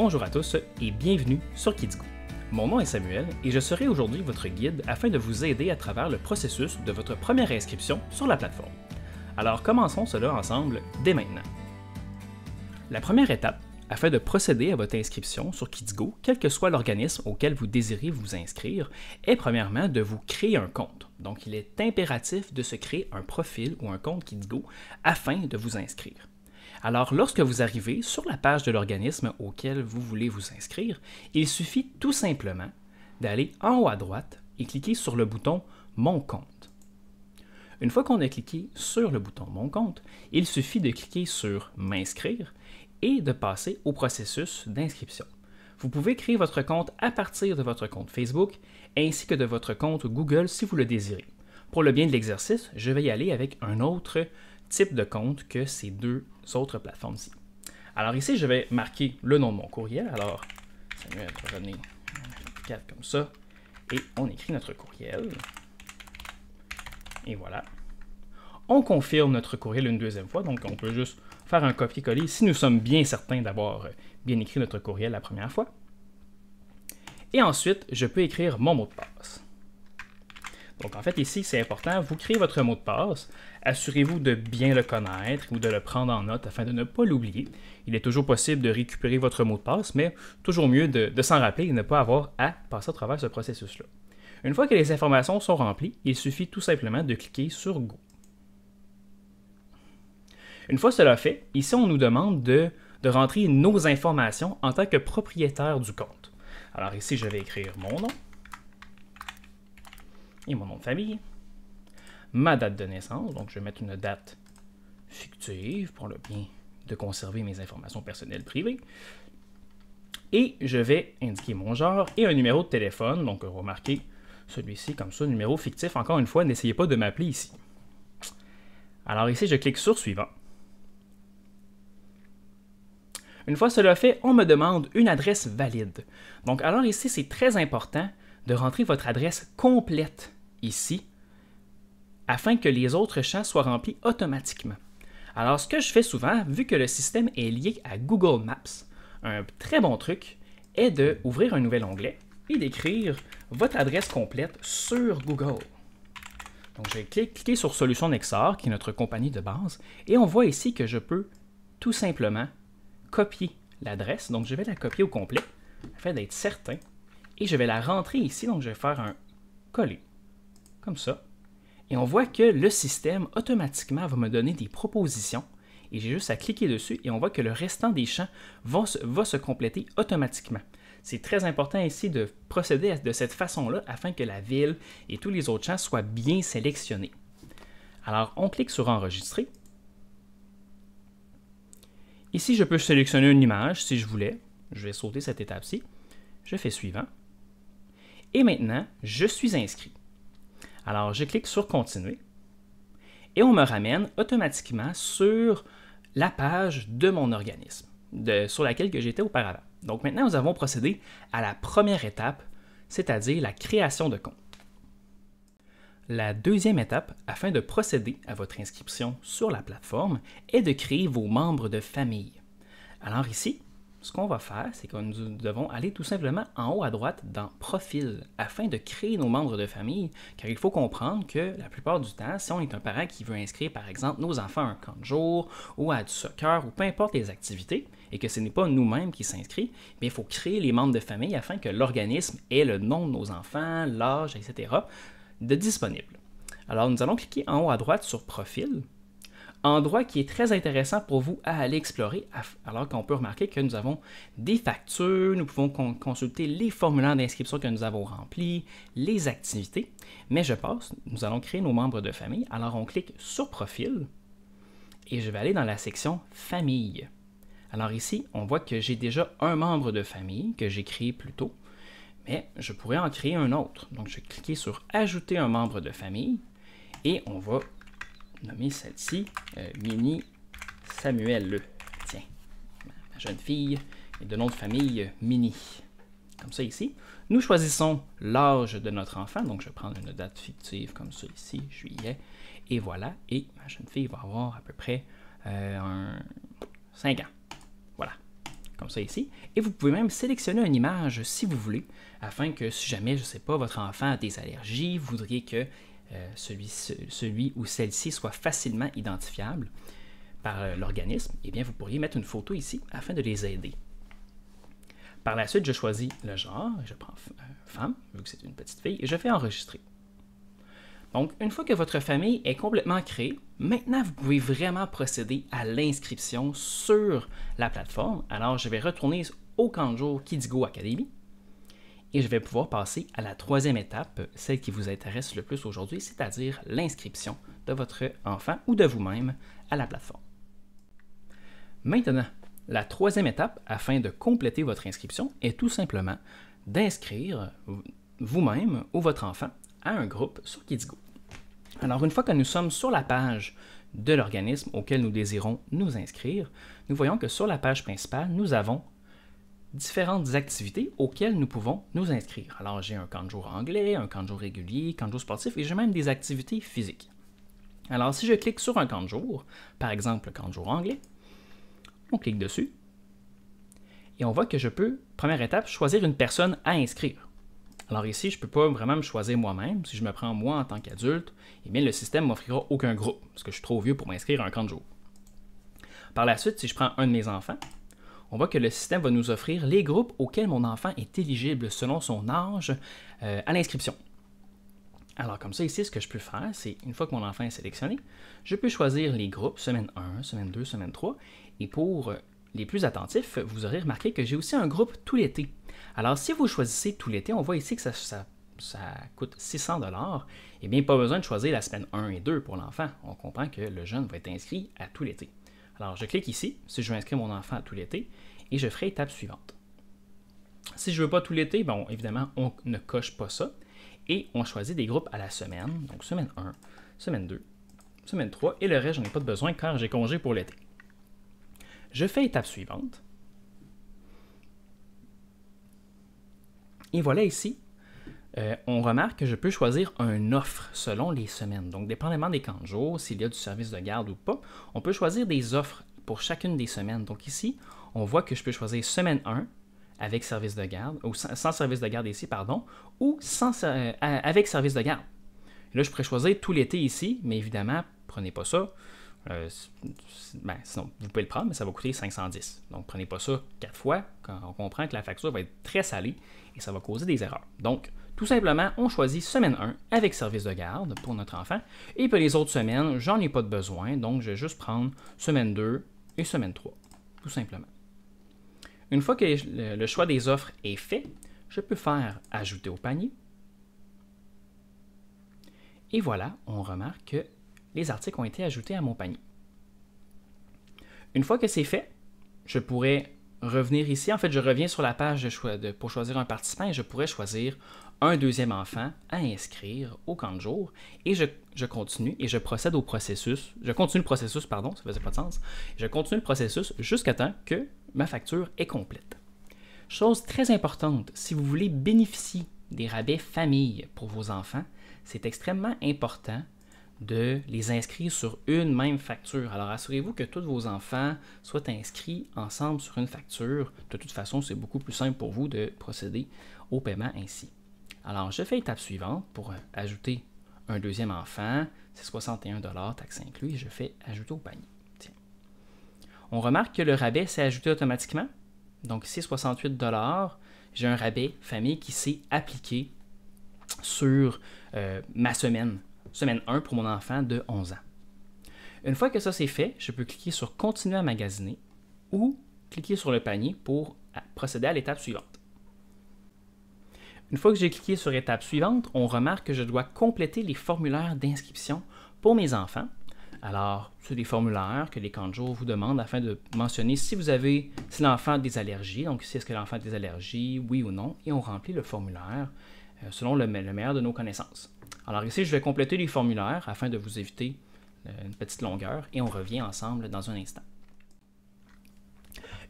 Bonjour à tous et bienvenue sur Kids Go. Mon nom est Samuel et je serai aujourd'hui votre guide afin de vous aider à travers le processus de votre première inscription sur la plateforme. Alors commençons cela ensemble dès maintenant. La première étape, afin de procéder à votre inscription sur Kids Go, quel que soit l'organisme auquel vous désirez vous inscrire, est premièrement de vous créer un compte. Donc il est impératif de se créer un profil ou un compte Kids Go afin de vous inscrire. Alors, lorsque vous arrivez sur la page de l'organisme auquel vous voulez vous inscrire, il suffit tout simplement d'aller en haut à droite et cliquer sur le bouton « Mon compte ». Une fois qu'on a cliqué sur le bouton « Mon compte », il suffit de cliquer sur « M'inscrire » et de passer au processus d'inscription. Vous pouvez créer votre compte à partir de votre compte Facebook ainsi que de votre compte Google si vous le désirez. Pour le bien de l'exercice, je vais y aller avec un autre type de compte que ces deux autres plateformes-ci. Alors ici, je vais marquer le nom de mon courriel. Alors, Samuel René 4 comme ça. Et on écrit notre courriel. Et voilà. On confirme notre courriel une deuxième fois. Donc, on peut juste faire un copier-coller si nous sommes bien certains d'avoir bien écrit notre courriel la première fois. Et ensuite, je peux écrire mon mot de passe. Donc, en fait, ici, c'est important, vous créez votre mot de passe, assurez-vous de bien le connaître ou de le prendre en note afin de ne pas l'oublier. Il est toujours possible de récupérer votre mot de passe, mais toujours mieux de s'en rappeler et ne pas avoir à passer à travers ce processus-là. Une fois que les informations sont remplies, il suffit tout simplement de cliquer sur Go. Une fois cela fait, ici, on nous demande de rentrer nos informations en tant que propriétaire du compte. Alors ici, je vais écrire mon nom et mon nom de famille, ma date de naissance, donc je vais mettre une date fictive pour le bien de conserver mes informations personnelles privées, et je vais indiquer mon genre et un numéro de téléphone, donc on va marquer celui-ci comme ça, numéro fictif. Encore une fois, n'essayez pas de m'appeler ici. Alors ici, je clique sur suivant. Une fois cela fait, on me demande une adresse valide. Donc alors ici, c'est très important de rentrer votre adresse complète ici, afin que les autres champs soient remplis automatiquement. Alors, ce que je fais souvent, vu que le système est lié à Google Maps, un très bon truc est d'ouvrir un nouvel onglet et d'écrire votre adresse complète sur Google. Donc, je vais cliquer sur Solutions Nexar, qui est notre compagnie de base, et on voit ici que je peux tout simplement copier l'adresse. Donc, je vais la copier au complet, afin d'être certain, et je vais la rentrer ici. Donc, je vais faire un coller, comme ça. Et on voit que le système, automatiquement, va me donner des propositions. Et j'ai juste à cliquer dessus et on voit que le restant des champs va se compléter automatiquement. C'est très important ici de procéder de cette façon-là afin que la ville et tous les autres champs soient bien sélectionnés. Alors, on clique sur Enregistrer. Ici, je peux sélectionner une image si je voulais. Je vais sauter cette étape-ci. Je fais Suivant. Et maintenant, je suis inscrit. Alors, je clique sur Continuer et on me ramène automatiquement sur la page de mon organisme, sur laquelle j'étais auparavant. Donc maintenant, nous avons procédé à la première étape, c'est-à-dire la création de compte. La deuxième étape, afin de procéder à votre inscription sur la plateforme, est de créer vos membres de famille. Alors ici, ce qu'on va faire, c'est que nous devons aller tout simplement en haut à droite dans « Profil » afin de créer nos membres de famille, car il faut comprendre que la plupart du temps, si on est un parent qui veut inscrire par exemple nos enfants à un camp de jour ou à du soccer ou peu importe les activités, et que ce n'est pas nous-mêmes qui s'inscrivent, il faut créer les membres de famille afin que l'organisme ait le nom de nos enfants, l'âge, etc. de disponible. Alors nous allons cliquer en haut à droite sur « Profil ». Endroit qui est très intéressant pour vous à aller explorer, alors qu'on peut remarquer que nous avons des factures, nous pouvons consulter les formulaires d'inscription que nous avons remplis, les activités, mais je passe, nous allons créer nos membres de famille, alors on clique sur Profil, et je vais aller dans la section Famille. Alors ici, on voit que j'ai déjà un membre de famille que j'ai créé plus tôt, mais je pourrais en créer un autre. Donc je vais cliquer sur Ajouter un membre de famille, et on va nommer celle-ci Mini Samuel. Tiens, ma jeune fille, et de nom de famille Mini. Comme ça ici. Nous choisissons l'âge de notre enfant, donc je vais prendre une date fictive comme ça ici, juillet, et voilà. Et ma jeune fille va avoir à peu près 5 ans. Voilà, comme ça ici, et vous pouvez même sélectionner une image si vous voulez, afin que si jamais, je ne sais pas, votre enfant a des allergies, vous voudriez que celui ou celle-ci soit facilement identifiable par l'organisme, eh bien vous pourriez mettre une photo ici afin de les aider. Par la suite, je choisis le genre, je prends femme, vu que c'est une petite fille, et je fais enregistrer. Donc, une fois que votre famille est complètement créée, maintenant vous pouvez vraiment procéder à l'inscription sur la plateforme. Alors, je vais retourner au camp de jour KidsGo Academy et je vais pouvoir passer à la troisième étape, celle qui vous intéresse le plus aujourd'hui, c'est-à-dire l'inscription de votre enfant ou de vous-même à la plateforme. Maintenant, la troisième étape, afin de compléter votre inscription, est tout simplement d'inscrire vous-même ou votre enfant à un groupe sur KidsGo. Alors, une fois que nous sommes sur la page de l'organisme auquel nous désirons nous inscrire, nous voyons que sur la page principale, nous avons différentes activités auxquelles nous pouvons nous inscrire. Alors, j'ai un camp de jour anglais, un camp de jour régulier, camp de jour sportif et j'ai même des activités physiques. Alors, si je clique sur un camp de jour, par exemple le camp de jour anglais, on clique dessus et on voit que je peux, première étape, choisir une personne à inscrire. Alors ici, je ne peux pas vraiment me choisir moi-même. Si je me prends moi en tant qu'adulte, eh bien le système ne m'offrira aucun groupe, parce que je suis trop vieux pour m'inscrire à un camp de jour. Par la suite, si je prends un de mes enfants, on voit que le système va nous offrir les groupes auxquels mon enfant est éligible selon son âge à l'inscription. Alors comme ça, ici, ce que je peux faire, c'est, une fois que mon enfant est sélectionné, je peux choisir les groupes semaine 1, semaine 2, semaine 3, et pour les plus attentifs, vous aurez remarqué que j'ai aussi un groupe tout l'été. Alors, si vous choisissez tout l'été, on voit ici que ça coûte 600 $. Eh bien, pas besoin de choisir la semaine 1 et 2 pour l'enfant. On comprend que le jeune va être inscrit à tout l'été. Alors, je clique ici, si je veux inscrire mon enfant à tout l'été, et je ferai étape suivante. Si je ne veux pas tout l'été, bon, évidemment, on ne coche pas ça, et on choisit des groupes à la semaine, donc semaine 1, semaine 2, semaine 3, et le reste, je n'en ai pas besoin car j'ai congé pour l'été. Je fais étape suivante. Et voilà ici, on remarque que je peux choisir une offre selon les semaines. Donc, dépendamment des camps de jour, s'il y a du service de garde ou pas, on peut choisir des offres pour chacune des semaines. Donc ici, on voit que je peux choisir semaine 1 avec service de garde, ou sans service de garde ici, pardon, ou avec service de garde. Là, je pourrais choisir tout l'été ici, mais évidemment, prenez pas ça. Sinon, vous pouvez le prendre, mais ça va coûter 510. Donc, prenez pas ça 4 fois, quand on comprend que la facture va être très salée et ça va causer des erreurs. Donc, tout simplement, on choisit semaine 1 avec service de garde pour notre enfant. Et puis les autres semaines, j'en ai pas de besoin, donc je vais juste prendre semaine 2 et semaine 3, tout simplement. Une fois que le choix des offres est fait, je peux faire « Ajouter au panier ». Et voilà, on remarque que les articles ont été ajoutés à mon panier. Une fois que c'est fait, je pourrais revenir ici. En fait, je reviens sur la page pour choisir un participant et je pourrais choisir un deuxième enfant à inscrire au camp de jour. Et je continue et je procède au processus. Je continue le processus, pardon, ça faisait pas de sens. Je continue le processus jusqu'à temps que ma facture est complète. Chose très importante, si vous voulez bénéficier des rabais famille pour vos enfants, c'est extrêmement important de les inscrire sur une même facture. Alors, assurez-vous que tous vos enfants soient inscrits ensemble sur une facture. De toute façon, c'est beaucoup plus simple pour vous de procéder au paiement ainsi. Alors, je fais étape suivante pour ajouter un deuxième enfant. C'est 61 $, taxes inclus, et je fais ajouter au panier. Tiens. On remarque que le rabais s'est ajouté automatiquement. Donc, ici, 68 $, j'ai un rabais famille qui s'est appliqué sur ma semaine 1 pour mon enfant de 11 ans. Une fois que ça c'est fait, je peux cliquer sur « Continuer à magasiner » ou cliquer sur le panier pour procéder à l'étape suivante. Une fois que j'ai cliqué sur « Étape suivante », on remarque que je dois compléter les formulaires d'inscription pour mes enfants. Alors, c'est des formulaires que les camps de jour vous demandent afin de mentionner si l'enfant a des allergies. Donc ici, est-ce que l'enfant a des allergies, oui ou non, et on remplit le formulaire selon le meilleur de nos connaissances. Alors ici, je vais compléter les formulaires afin de vous éviter une petite longueur et on revient ensemble dans un instant.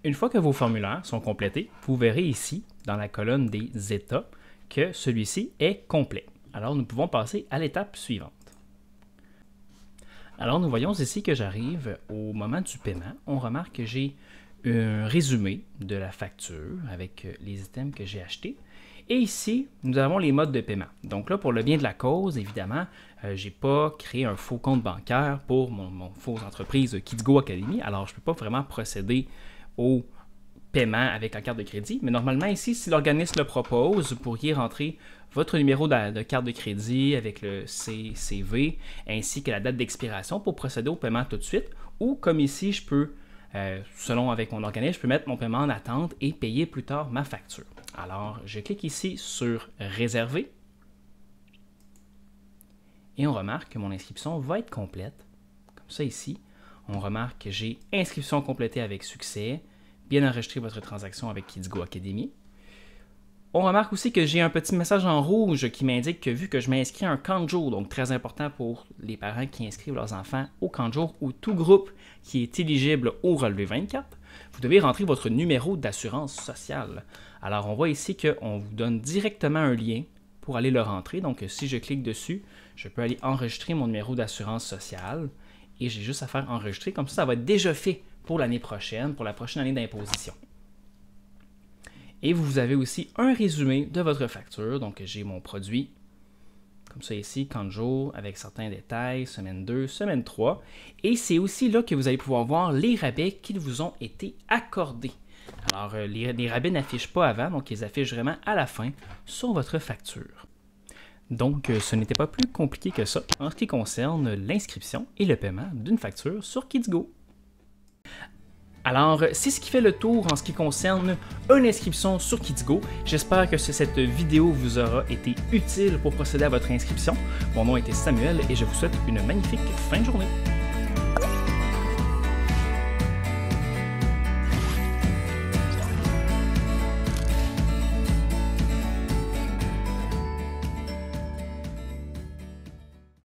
Une fois que vos formulaires sont complétés, vous verrez ici, dans la colonne des états, que celui-ci est complet. Alors nous pouvons passer à l'étape suivante. Alors nous voyons ici que j'arrive au moment du paiement. On remarque que j'ai un résumé de la facture avec les items que j'ai achetés. Et ici, nous avons les modes de paiement. Donc là, pour le bien de la cause, évidemment, je n'ai pas créé un faux compte bancaire pour mon fausse entreprise KidsGo Academy. Alors, je ne peux pas vraiment procéder au paiement avec la carte de crédit. Mais normalement, ici, si l'organisme le propose, vous pourriez rentrer votre numéro de carte de crédit avec le CCV ainsi que la date d'expiration pour procéder au paiement tout de suite. Ou comme ici, je peux, selon avec mon organisme, je peux mettre mon paiement en attente et payer plus tard ma facture. Alors, je clique ici sur « Réserver » et on remarque que mon inscription va être complète. Comme ça ici, on remarque que j'ai « Inscription complétée avec succès », bien enregistrer votre transaction avec KidsGo Academy. On remarque aussi que j'ai un petit message en rouge qui m'indique que vu que je m'inscris à un camp de jour, donc très important pour les parents qui inscrivent leurs enfants au camp de jour ou tout groupe qui est éligible au relevé 24, vous devez rentrer votre numéro d'assurance sociale. Alors on voit ici qu'on vous donne directement un lien pour aller le rentrer. Donc si je clique dessus, je peux aller enregistrer mon numéro d'assurance sociale et j'ai juste à faire enregistrer. Comme ça va être déjà fait pour l'année prochaine, pour la prochaine année d'imposition. Et vous avez aussi un résumé de votre facture. Donc, j'ai mon produit, comme ça ici, 40 jours, avec certains détails, semaine 2, semaine 3. Et c'est aussi là que vous allez pouvoir voir les rabais qui vous ont été accordés. Alors, les rabais n'affichent pas avant, donc ils affichent vraiment à la fin sur votre facture. Donc, ce n'était pas plus compliqué que ça en ce qui concerne l'inscription et le paiement d'une facture sur KidsGo. Alors, c'est ce qui fait le tour en ce qui concerne une inscription sur KidsGo. J'espère que cette vidéo vous aura été utile pour procéder à votre inscription. Mon nom était Samuel et je vous souhaite une magnifique fin de journée.